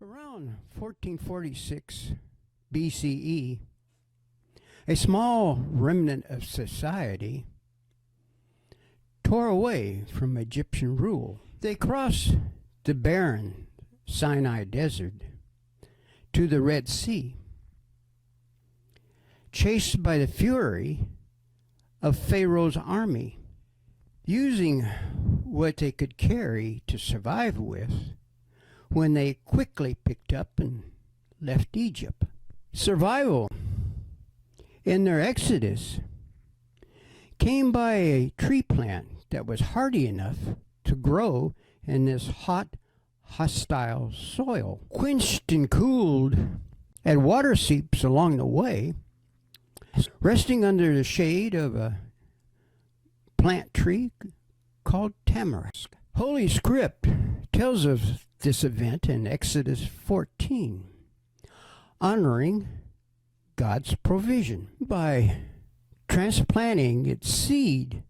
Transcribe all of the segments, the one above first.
Around 1446 BCE, a small remnant of society tore away from Egyptian rule. They crossed the barren Sinai Desert to the Red Sea, chased by the fury of Pharaoh's army, using what they could carry to survive with when they quickly picked up and left Egypt. Survival in their exodus came by a tree plant that was hardy enough to grow in this hot, hostile soil. Quenched and cooled at water seeps along the way, resting under the shade of a plant tree called tamarisk. Holy Script tells of this event in Exodus 14, honoring God's provision by transplanting its seed,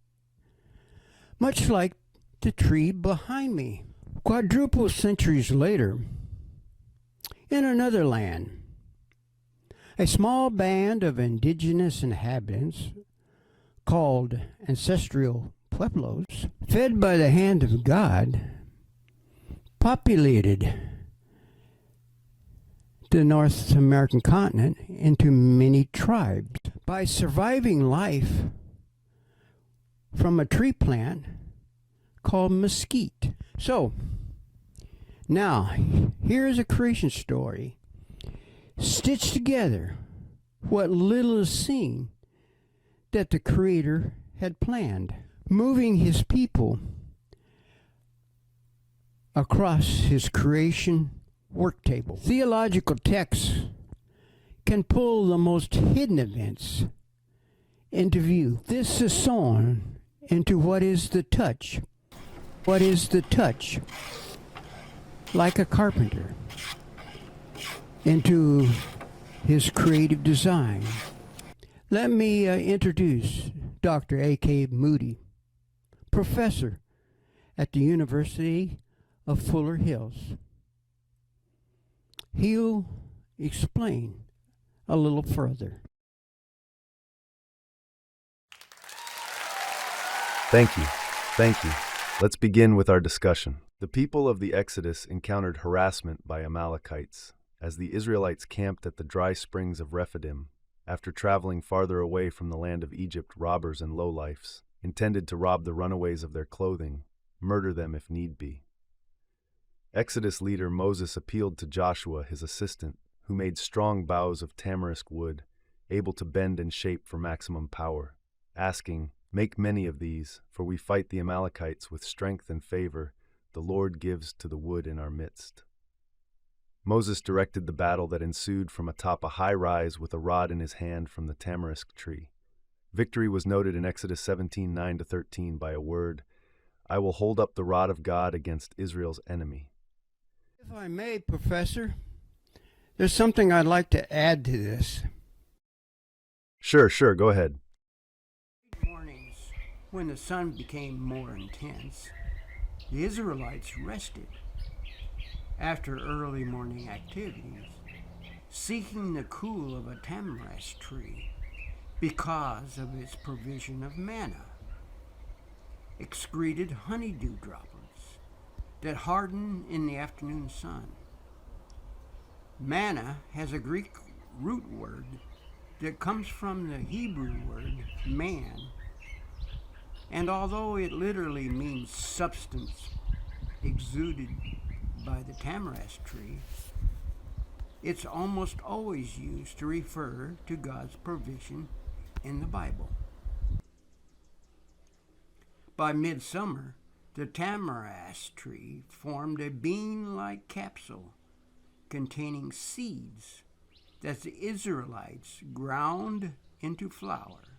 much like the tree behind me. Quadruple centuries later, in another land, a small band of indigenous inhabitants called ancestral pueblos, fed by the hand of God, populated the North American continent into many tribes. By surviving life from a tree plant called mesquite. So, now, here's a creation story stitched together what little is seen that the Creator had planned, moving His people across His creation work table. Theological texts can pull the most hidden events into view. This is sown into what is the touch. What is the touch? Like a carpenter, into his creative design. Let me introduce Dr. A.K. Moody, professor at the University of Fuller Hills. He'll explain a little further. Thank you. Let's begin with our discussion. The people of the Exodus encountered harassment by Amalekites as the Israelites camped at the dry springs of Rephidim after traveling farther away from the land of Egypt. Robbers and lowlifes intended to rob the runaways of their clothing, murder them if need be. Exodus leader Moses appealed to Joshua, his assistant, who made strong boughs of tamarisk wood, able to bend and shape for maximum power, asking, "Make many of these, for we fight the Amalekites with strength and favor the Lord gives to the wood in our midst." Moses directed the battle that ensued from atop a high rise with a rod in his hand from the tamarisk tree. Victory was noted in Exodus 17:9-13 by a word, "I will hold up the rod of God against Israel's enemy." If I may, Professor, there's something I'd like to add to this. Sure, go ahead. Mornings, when the sun became more intense, the Israelites rested after early morning activities, seeking the cool of a tamarisk tree because of its provision of manna, excreted honeydew droplets that harden in the afternoon sun. Manna has a Greek root word that comes from the Hebrew word man, and although it literally means substance exuded by the tamarisk tree, it's almost always used to refer to God's provision in the Bible. By midsummer, the tamarisk tree formed a bean-like capsule containing seeds that the Israelites ground into flour,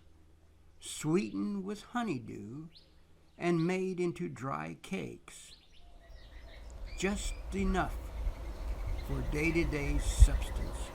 sweetened with honeydew, and made into dry cakes, just enough for day-to-day substance.